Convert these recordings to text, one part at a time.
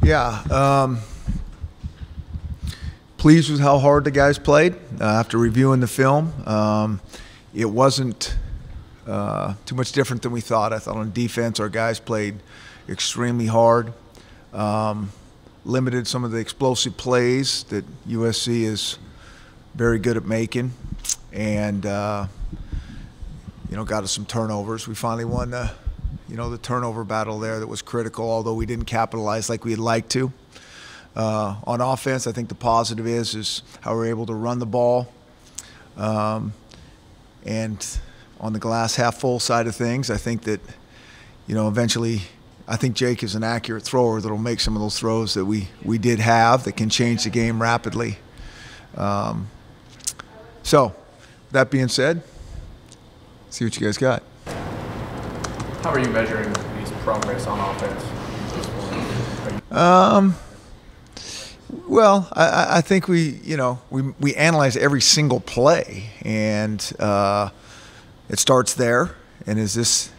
Yeah. Pleased with how hard the guys played. After reviewing the film, it wasn't too much different than we thought. I thought on defense our guys played extremely hard, limited some of the explosive plays that USC is very good at making, and got us some turnovers. We finally won the turnover battle there that was critical, although we didn't capitalize like we'd like to. On offense, I think the positive is how we're able to run the ball. And on the glass half full side of things, I think that, eventually, I think Jake is an accurate thrower that'll make some of those throws that we did have that can change the game rapidly. So, that being said, see what you guys got. How are you measuring these progress on offense? Well, I think we analyze every single play, and it starts there. And is this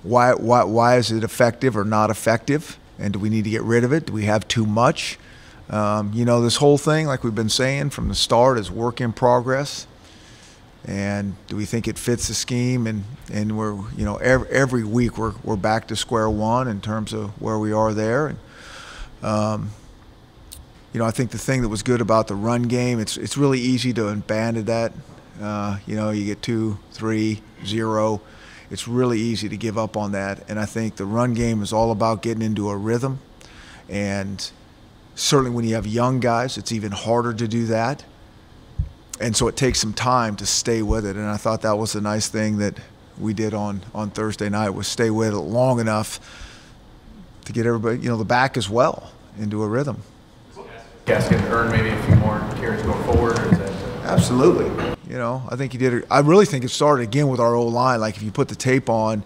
why is it effective or not effective? And do we need to get rid of it? Do we have too much? This whole thing, like we've been saying from the start, is work in progress. And do we think it fits the scheme? And we're every week we're back to square one in terms of where we are there. And, I think the thing that was good about the run game, it's really easy to abandon that. You get 2, 3, 0. It's really easy to give up on that. And I think the run game is all about getting into a rhythm. And certainly when you have young guys, it's even harder to do that. And so it takes some time to stay with it. And I thought that was the nice thing that we did on Thursday night, was stay with it long enough to get everybody, the back as well, into a rhythm. Guys can earn maybe a few more carries going forward? Or is that Absolutely. I think he did it. I really think it started again with our O-line. Like if you put the tape on,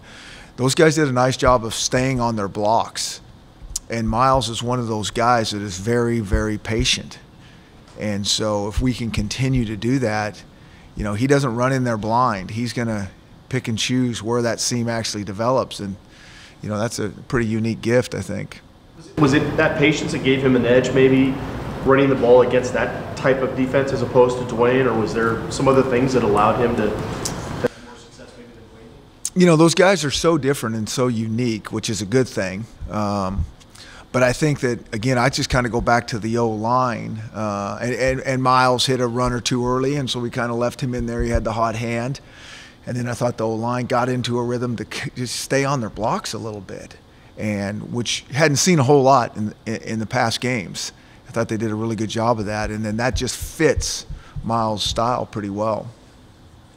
those guys did a nice job of staying on their blocks. And Miles is one of those guys that is very, very patient. And so if we can continue to do that, he doesn't run in there blind. He's going to pick and choose where that seam actually develops. And, that's a pretty unique gift, I think. Was it that patience that gave him an edge maybe running the ball against that type of defense as opposed to Dwayne, or was there some other things that allowed him to have more success maybe than Dwayne? Those guys are so different and so unique, which is a good thing. But I think that, again, I just kind of go back to the O-line. And Miles hit a run or two early, and so we kind of left him in there. He had the hot hand. And then I thought the O-line got into a rhythm to just stay on their blocks a little bit, and which hadn't seen a whole lot in the past games. I thought they did a really good job of that, and then that just fits Miles' style pretty well.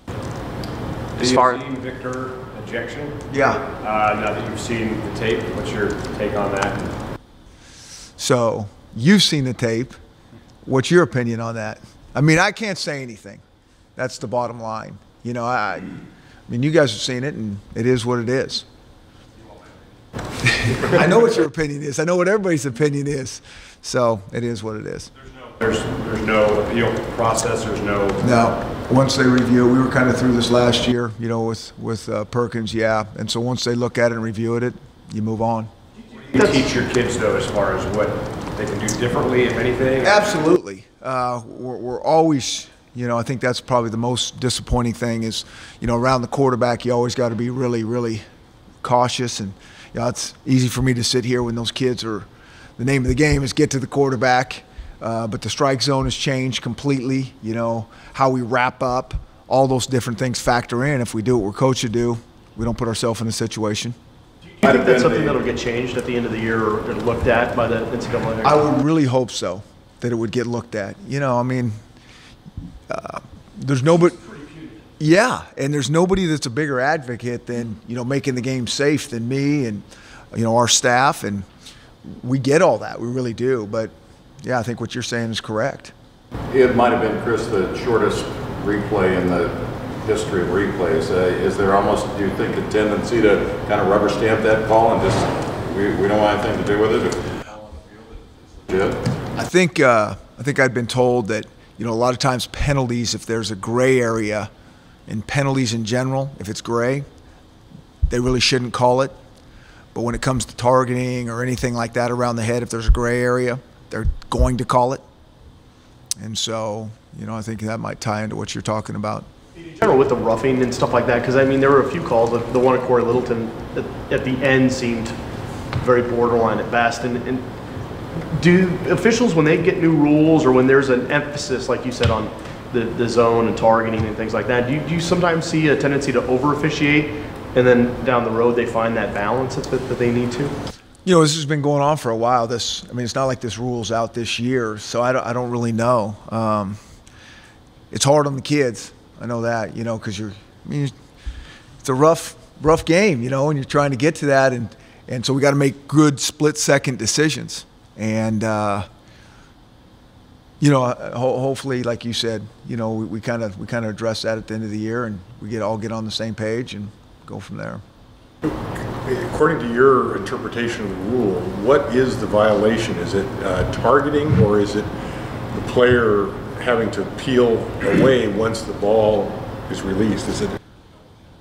As far as Victor ejection? Yeah. Now that you've seen the tape, what's your take on that? So you've seen the tape. What's your opinion on that? I mean, I can't say anything. That's the bottom line. I mean, you guys have seen it, and it is what it is. I know what your opinion is. I know what everybody's opinion is. So it is what it is. There's no appeal process. There's no. No. Once they review, we were kind of through this last year, with Perkins, yeah. And so once they look at it and review it, you move on. You teach your kids though, as far as what they can do differently, if anything. Absolutely. We're always. I think that's probably the most disappointing thing is, around the quarterback, you always got to be really, really cautious. And, it's easy for me to sit here when those kids are, the name of the game is get to the quarterback. But the strike zone has changed completely. How we wrap up, all those different things factor in. If we do what we're coached to do, we don't put ourselves in a situation. Do you think that's something that'll get changed at the end of the year or looked at by the NCAA? I would really hope so, that it would get looked at. There's nobody. Yeah, and there's nobody that's a bigger advocate than making the game safe than me and our staff, and we get all that, we really do. But yeah, I think what you're saying is correct. It might have been, Chris, the shortest replay in the history of replays. Is there almost, do you think, a tendency to kind of rubber stamp that call and just we don't want anything to do with it? I think I'd been told that a lot of times penalties, if there's a gray area, and penalties in general, if it's gray, they really shouldn't call it. But when it comes to targeting or anything like that around the head, if there's a gray area, they're going to call it. And so, I think that might tie into what you're talking about. In general, with the roughing and stuff like that, because I mean, there were a few calls. The one at Corey Littleton at the end seemed very borderline at best. And do officials, when they get new rules or when there's an emphasis, like you said, on the zone and targeting and things like that, do you sometimes see a tendency to over officiate, and then down the road they find that balance that they need to? This has been going on for a while. It's not like this rule's out this year, so I don't really know. It's hard on the kids. I know that, because it's a rough game, and you're trying to get to that, and so we got to make good split-second decisions, and hopefully, like you said, we kind of address that at the end of the year, and we all get on the same page and go from there. According to your interpretation of the rule, what is the violation? Is it targeting, or is it the player having to peel away once the ball is released? Is it?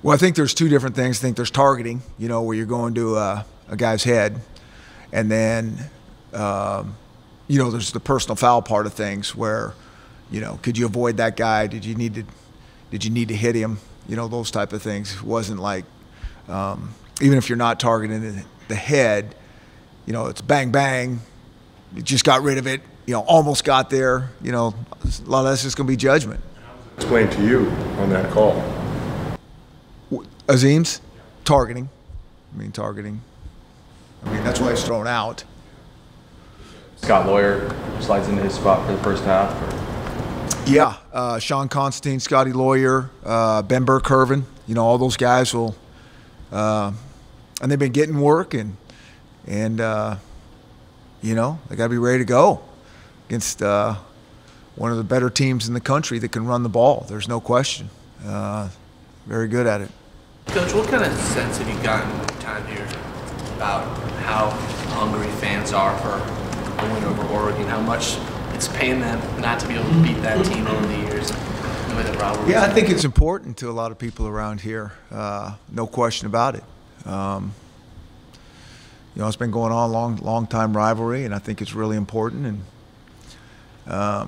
Well, I think there's two different things. I think there's targeting, where you're going to a guy's head, and then there's the personal foul part of things where, could you avoid that guy? Did you need to hit him? Those type of things. It wasn't like, even if you're not targeting the head, it's bang, bang, you just got rid of it, almost got there, a lot of that's just going to be judgment. Explain to you on that call. Azim's targeting. Targeting. That's why it's thrown out. Scott Lawyer slides into his spot for the first half. Yeah, Sean Constantine, Scotty Lawyer, Ben Burke-Hervin, all those guys will, and they've been getting work, and they got to be ready to go against one of the better teams in the country that can run the ball. There's no question. Very good at it. Coach, what kind of sense have you gotten in time here about how hungry fans are for a win over Oregon? How much it's paying them not to be able to beat that team over the years? The way the rivalry. Yeah, I think it's important to a lot of people around here. No question about it. It's been going on long time rivalry, and I think it's really important. And I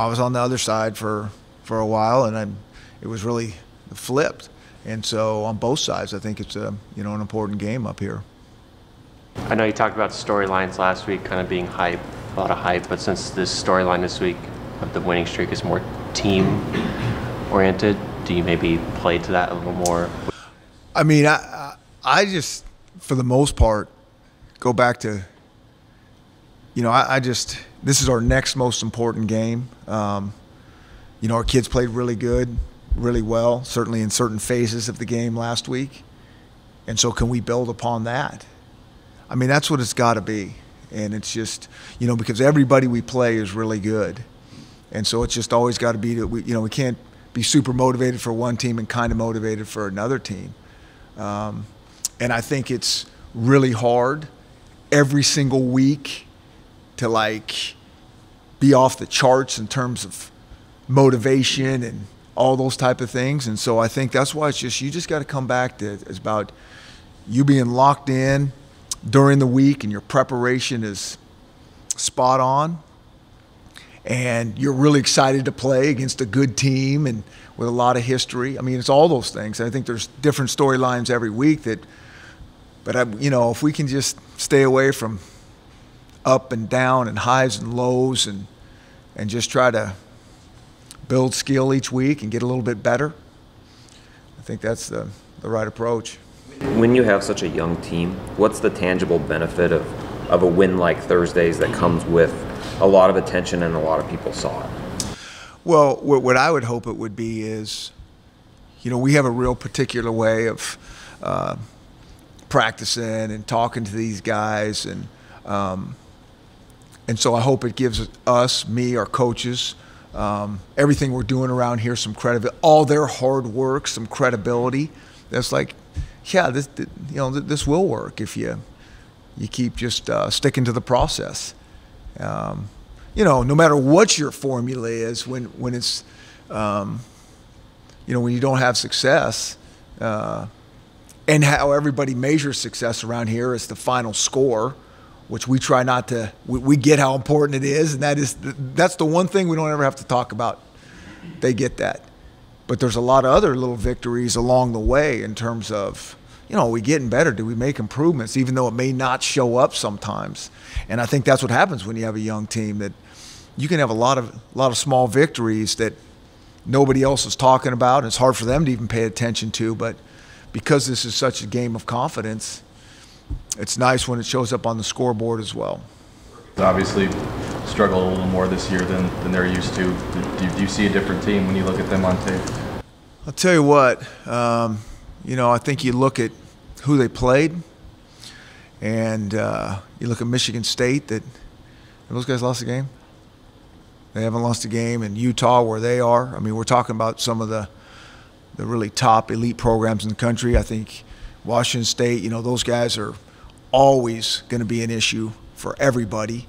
was on the other side for a while, and it was really flipped. And so on both sides, I think it's an important game up here. I know you talked about storylines last week, kind of being hype, a lot of hype, but since this storyline this week of the winning streak is more team-oriented, do you maybe play to that a little more? I just, for the most part, go back to, this is our next most important game. Our kids played really good, really well, certainly in certain phases of the game last week. And so can we build upon that? That's what it's got to be. And it's just, because everybody we play is really good. And so it's just always got to be that we can't be super motivated for one team and kind of motivated for another team. And I think it's really hard every single week to be off the charts in terms of motivation and all those type of things. And so I think that's why you just got to come back to it's about you being locked in during the week, and your preparation is spot on, and you're really excited to play against a good team and with a lot of history. It's all those things. I think there's different storylines every week but if we can just stay away from up and down and highs and lows and just try to build skill each week and get a little bit better, I think that's the right approach. When you have such a young team, what's the tangible benefit of a win like Thursday's that comes with a lot of attention and a lot of people saw it? Well, what I would hope it would be is, we have a real particular way of practicing and talking to these guys, and so I hope it gives us, me, our coaches, everything we're doing around here some credibility, all their hard work, some credibility. That's this will work if you keep just sticking to the process. No matter what your formula is, when it's when you don't have success, and how everybody measures success around here is the final score, which we try not to. We get how important it is, and that's the one thing we don't ever have to talk about. They get that, but there's a lot of other little victories along the way in terms of, are we getting better? Do we make improvements, even though it may not show up sometimes? And I think that's what happens when you have a young team, that you can have a lot of small victories that nobody else is talking about, and it's hard for them to even pay attention to. But because this is such a game of confidence, it's nice when it shows up on the scoreboard as well. Obviously struggle a little more this year than they're used to. Do you see a different team when you look at them on tape? I'll tell you what, I think you look at who they played, and you look at Michigan State, that those guys lost a game. They haven't lost a game in Utah where they are. I mean, we're talking about some of the really top elite programs in the country. I think Washington State, those guys are always going to be an issue for everybody,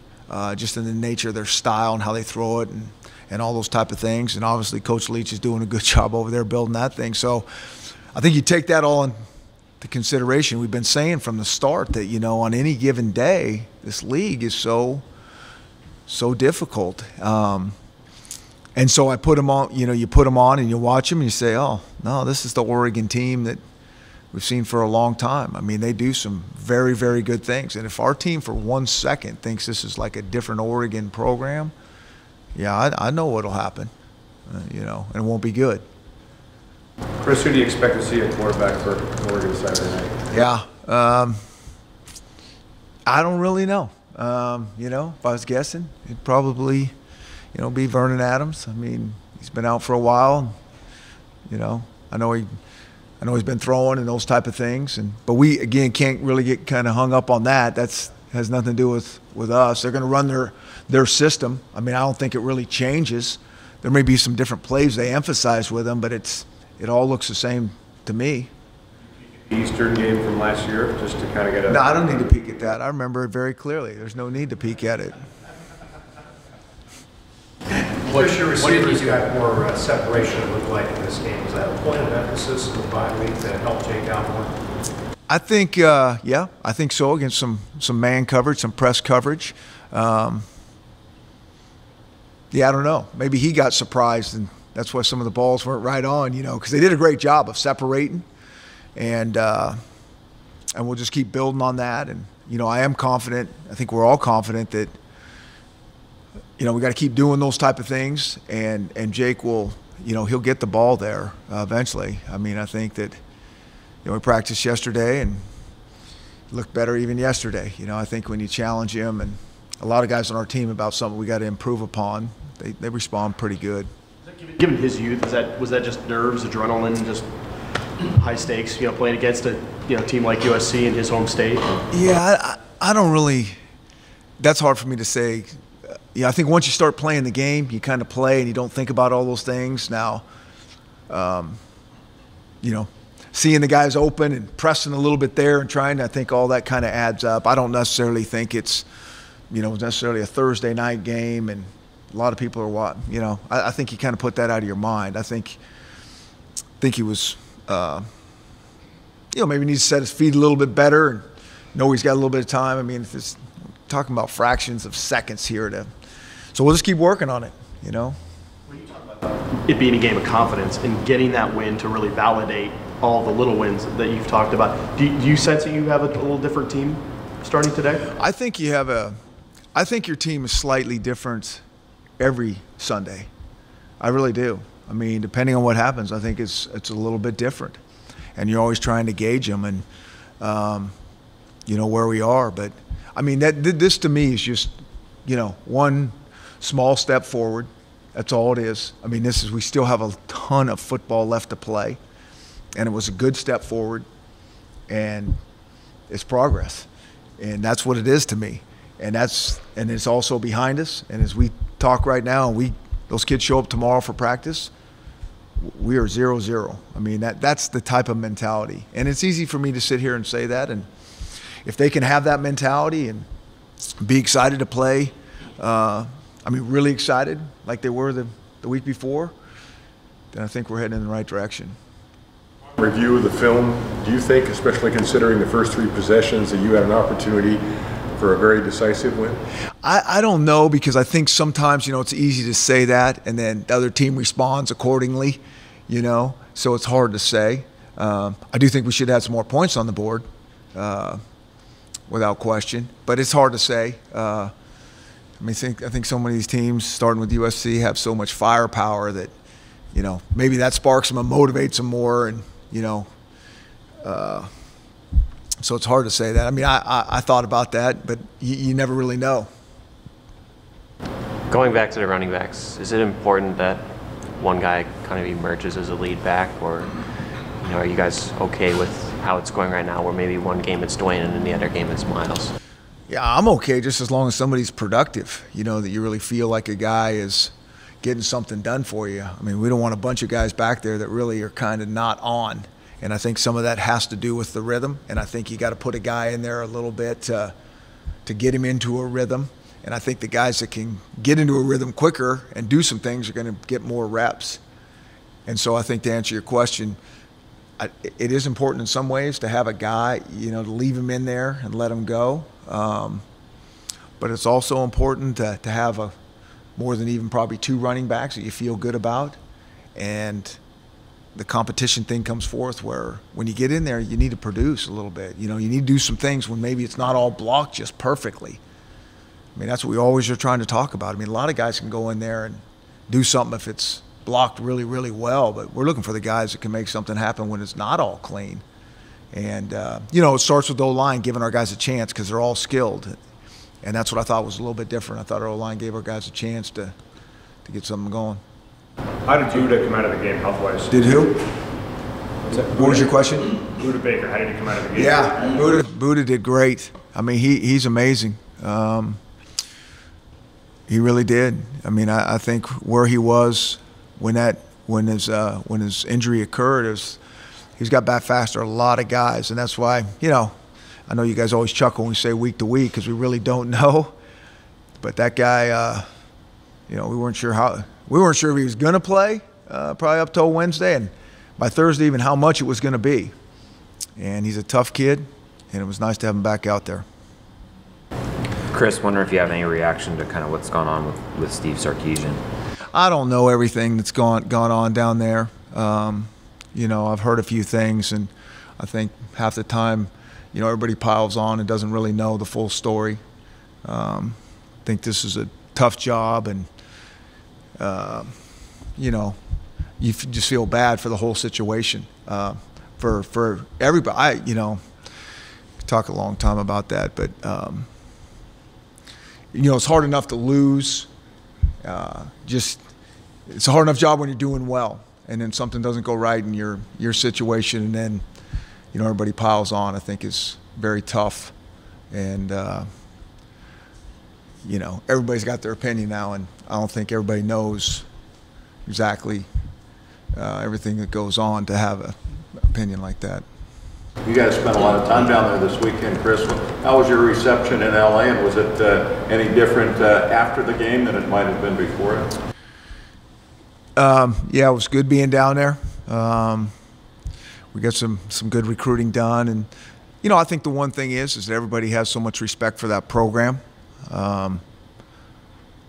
just in the nature of their style and how they throw it and all those type of things. And obviously Coach Leach is doing a good job over there building that thing. So I think you take that all into consideration. We've been saying from the start that, on any given day, this league is so difficult. And so I put them on, you put them on and you watch them and you say, oh, no, this is the Oregon team that we've seen for a long time. I mean, they do some very, very good things. And if our team for 1 second thinks this is like a different Oregon program, yeah, I know what'll happen, and it won't be good. Chris, who do you expect to see at quarterback for Oregon Saturday night? Yeah, I don't really know. If I was guessing, it'd probably, be Vernon Adams. I mean, he's been out for a while. I know he's been throwing and those type of things. But we, again, can't really get kind of hung up on that. That's has nothing to do with us. They're going to run their system. I mean, I don't think it really changes. There may be some different plays they emphasize with them, but it all looks the same to me. Eastern game from last year, just to kind of get a... No, I don't need to peek at that. I remember it very clearly. There's no need to peek at it. What your receivers got more separation, it looked like, in this game. Was that a point of emphasis in the bye week that helped Jake out more? I think, yeah, I think so, against some man coverage, some press coverage. Yeah, I don't know. Maybe he got surprised, and that's why some of the balls weren't right on, because they did a great job of separating. And we'll just keep building on that. And, I am confident, I think we're all confident that, we got to keep doing those type of things. And Jake will, he'll get the ball there eventually. I mean, I think that, we practiced yesterday and looked better even yesterday. I think when you challenge him and a lot of guys on our team about something we got to improve upon, they respond pretty good. Given his youth, was that just nerves, adrenaline, just high stakes, playing against a team like USC in his home state? Yeah, I don't really, that's hard for me to say. I think once you start playing the game, you kind of play and you don't think about all those things. Now, seeing the guys open and pressing a little bit there and trying, I think all that kind of adds up. I don't necessarily think it's, necessarily a Thursday night game, and a lot of people are watching. I think you kind of put that out of your mind. I think he was, maybe needs to set his feet a little bit better and know he's got a little bit of time. I mean, if it's talking about fractions of seconds here so we'll just keep working on it, When you talk about it being a game of confidence and getting that win to really validate all the little wins that you've talked about, do you sense that you have a little different team starting today? I think I think your team is slightly different every Sunday. I really do. I mean, depending on what happens, I think it's a little bit different. And you're always trying to gauge them and, where we are. But, I mean, this to me is just, one small step forward. That's all it is. I mean, we still have a ton of football left to play. And it was a good step forward. And it's progress. And that's what it is to me. And it's also behind us. And as we talk right now, those kids show up tomorrow for practice, we are 0-0. I mean, that's the type of mentality. And it's easy for me to sit here and say that. And if they can have that mentality and be excited to play, really excited like they were the week before, then I think we're heading in the right direction. Review of the film, do you think, especially considering the first 3 possessions, that you had an opportunity for a very decisive win? I don't know, because I think sometimes, it's easy to say that and then the other team responds accordingly, so it's hard to say. I do think we should have some more points on the board, without question, but it's hard to say. I think so many of these teams, starting with USC, have so much firepower that, maybe that sparks them and motivates them more, and so it's hard to say that. I thought about that, but you never really know. Going back to the running backs, is it important that one guy kind of emerges as a lead back, or are you guys okay with how it's going right now, where maybe one game it's Dwayne and in the other game it's Miles? Yeah, I'm okay just as long as somebody's productive, that you really feel like a guy is getting something done for you. We don't want a bunch of guys back there that really are kind of not on. And I think some of that has to do with the rhythm. And I think you got to put a guy in there a little bit to get him into a rhythm. And I think the guys that can get into a rhythm quicker and do some things are going to get more reps. And so I think, to answer your question, it is important in some ways to have a guy, to leave him in there and let him go. But it's also important to have more than even probably 2 running backs that you feel good about. And the competition thing comes forth, where when you get in there, you need to produce a little bit. You need to do some things when maybe it's not all blocked just perfectly. That's what we always are trying to talk about. A lot of guys can go in there and do something if it's blocked really, really well, but we're looking for the guys that can make something happen when it's not all clean. And, it starts with the O-line giving our guys a chance, because they're all skilled. And that's what I thought was a little bit different. I thought our O-line gave our guys a chance to get something going. How did Buda come out of the game health-wise? Did who? What was your question? Buda Baker, how did he come out of the game? Yeah, Buda did great. He's amazing. He really did. I think where he was when his injury occurred, he's got back faster a lot of guys, and that's why, I know you guys always chuckle when we say week to week, because we really don't know. But that guy, we weren't sure if he was going to play, probably up till Wednesday, and by Thursday even how much it was going to be. And he's a tough kid, and it was nice to have him back out there. Chris, wonder if you have any reaction to kind of what's gone on with Steve Sarkisian. I don't know everything that's gone on down there. I've heard a few things, and I think half the time, everybody piles on and doesn't really know the full story. I think this is a tough job, and you just feel bad for the whole situation, for everybody. Talk a long time about that, but it's hard enough to lose. It's a hard enough job when you're doing well, and then something doesn't go right in your situation, and then everybody piles on. I think is very tough, and everybody's got their opinion now, and I don't think everybody knows exactly everything that goes on to have an opinion like that. You guys spent a lot of time down there this weekend, Chris. How was your reception in LA, and was it any different after the game than it might have been before it? Yeah, it was good being down there. We got some good recruiting done, and I think the one thing is that everybody has so much respect for that program.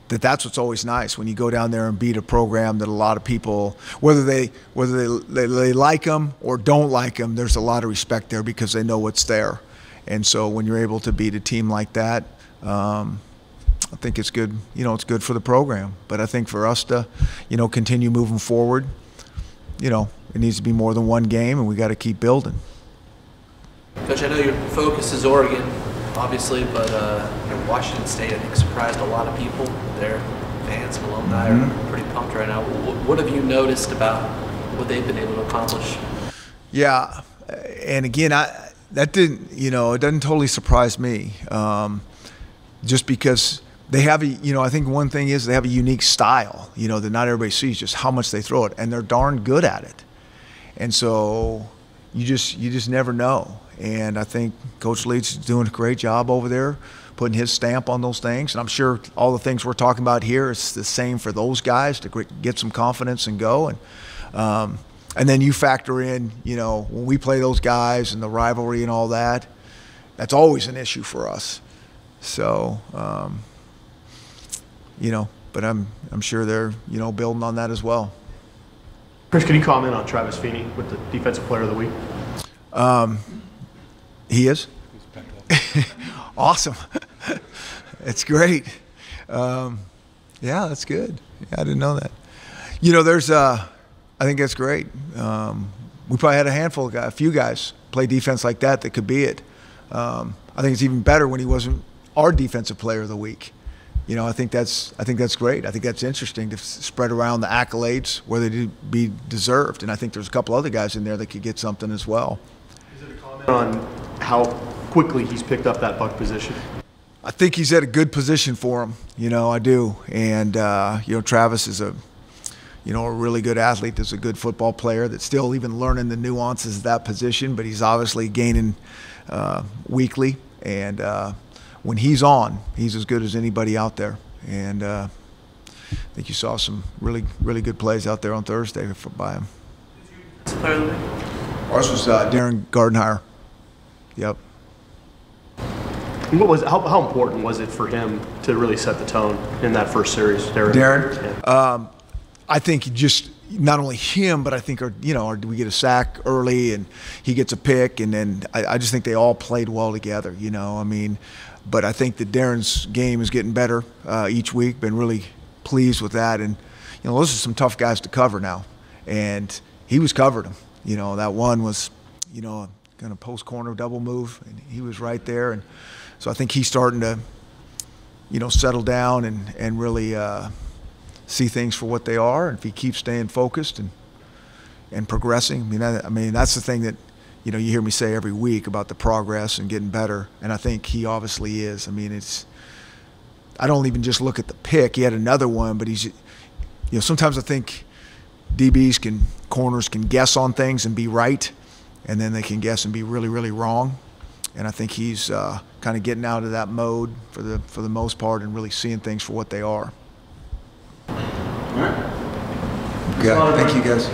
That's what's always nice when you go down there and beat a program that a lot of people, whether they like them or don't like them, there's a lot of respect there because they know what's there. And so when you're able to beat a team like that, I think it's good. It's good for the program. But I think for us to, continue moving forward, it needs to be more than one game, and we got to keep building. Coach, I know your focus is Oregon, obviously, but Washington State, I think, surprised a lot of people. Their fans and alumni are pretty pumped right now. What have you noticed about what they've been able to accomplish? Yeah, and again, that didn't, it doesn't totally surprise me, just because they have I think one thing is they have a unique style, that not everybody sees, just how much they throw it, and they're darn good at it. And so you just never know. And I think Coach Leach is doing a great job over there, putting his stamp on those things. And I'm sure all the things we're talking about here is the same for those guys to get some confidence and go. And And then you factor in, you know, when we play those guys and the rivalry and all that, that's always an issue for us. So, you know, but I'm sure they're, you know, building on that as well. Chris, can you comment on Travis Feeney with the Defensive Player of the Week? He is? Awesome. It's great. Yeah, that's good. Yeah, I didn't know that. You know, there's I think that's great. We probably had a few guys play defense like that could be it. I think it's even better when he wasn't our Defensive Player of the Week. You know, I think that's great. I think that's interesting to spread around the accolades where they be deserved. And I think there's a couple other guys in there that could get something as well. Is it a comment on how quickly he's picked up that buck position? I think he's at a good position for him. You know, I do. And you know, Travis is a really good athlete. That's a good football player that's still even learning the nuances of that position, but he's obviously gaining weekly. And when he's on, he's as good as anybody out there. And I think you saw some really, really good plays out there on Thursday by him. Ours was Darren Gardenhire. Yep. What was how important was it for him to really set the tone in that first series, Darren? Yeah. I think just not only him, but I think we get a sack early and he gets a pick, and then I just think they all played well together. You know, I mean, but I think that Darren's game is getting better each week. Been really pleased with that, and you know, those are some tough guys to cover now, and he was covered them. You know, that one was, you know, kind of post corner double move, and he was right there, and so I think he's starting to, you know, settle down and really see things for what they are. And if he keeps staying focused and progressing, I mean that's the thing that, you know, you hear me say every week about the progress and getting better, and I think he obviously is. I mean, I don't even just look at the pick. He had another one, but he's, you know, sometimes I think corners can guess on things and be right, and then they can guess and be really, really wrong. And I think he's kind of getting out of that mode for the most part and really seeing things for what they are. All right. Okay, thank you guys.